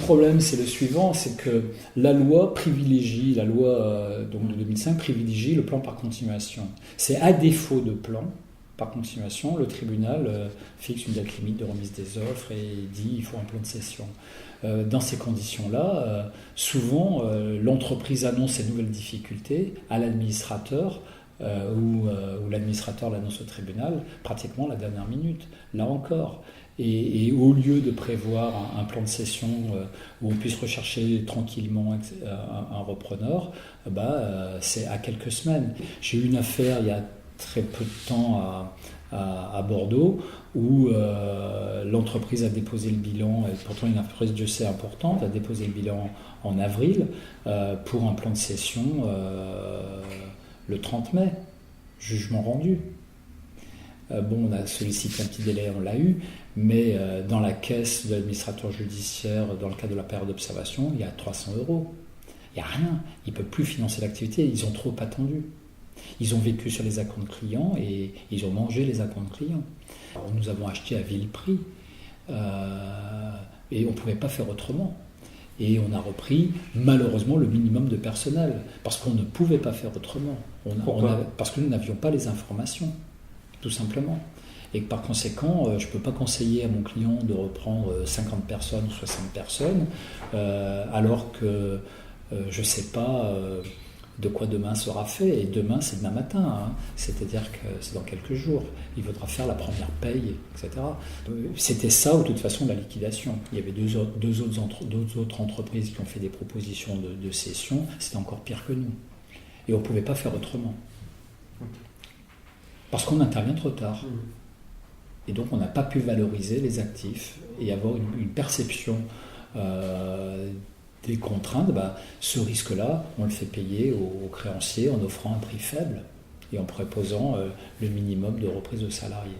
problème, c'est le suivant, c'est que la loi donc de 2005 privilégie le plan par continuation. C'est à défaut de plan par continuation, le tribunal fixe une date limite de remise des offres et dit il faut un plan de cession. Dans ces conditions-là, souvent l'entreprise annonce ses nouvelles difficultés à l'administrateur ou l'administrateur l'annonce au tribunal pratiquement à la dernière minute. Là encore. Et au lieu de prévoir un plan de cession où on puisse rechercher tranquillement un repreneur, c'est à quelques semaines. J'ai eu une affaire il y a très peu de temps à Bordeaux où l'entreprise a déposé le bilan, et pourtant une entreprise, Dieu sait, importante, a déposé le bilan en avril pour un plan de cession le 30 mai. Jugement rendu. On a sollicité un petit délai, on l'a eu, mais dans la caisse de l'administrateur judiciaire, dans le cadre de la période d'observation, il y a 300 €. Il n'y a rien. Ils ne peuvent plus financer l'activité. Ils ont trop attendu. Ils ont vécu sur les acomptes clients et ils ont mangé les acomptes clients. Alors, nous avons acheté à vil prix et on ne pouvait pas faire autrement. Et on a repris, malheureusement, le minimum de personnel, parce qu'on ne pouvait pas faire autrement. Parce que nous n'avions pas les informations, tout simplement. Et que par conséquent, je ne peux pas conseiller à mon client de reprendre 50 personnes ou 60 personnes, alors que je ne sais pas de quoi demain sera fait. Et demain, c'est demain matin, hein. C'est-à-dire que c'est dans quelques jours. Il faudra faire la première paye, etc. C'était ça, ou de toute façon, la liquidation. Il y avait deux autres entreprises qui ont fait des propositions de cession. C'était encore pire que nous. Et on ne pouvait pas faire autrement. Parce qu'on intervient trop tard. Et donc, on n'a pas pu valoriser les actifs et avoir une perception des contraintes. Ce risque-là, on le fait payer aux créanciers en offrant un prix faible et en proposant le minimum de reprise de salariés.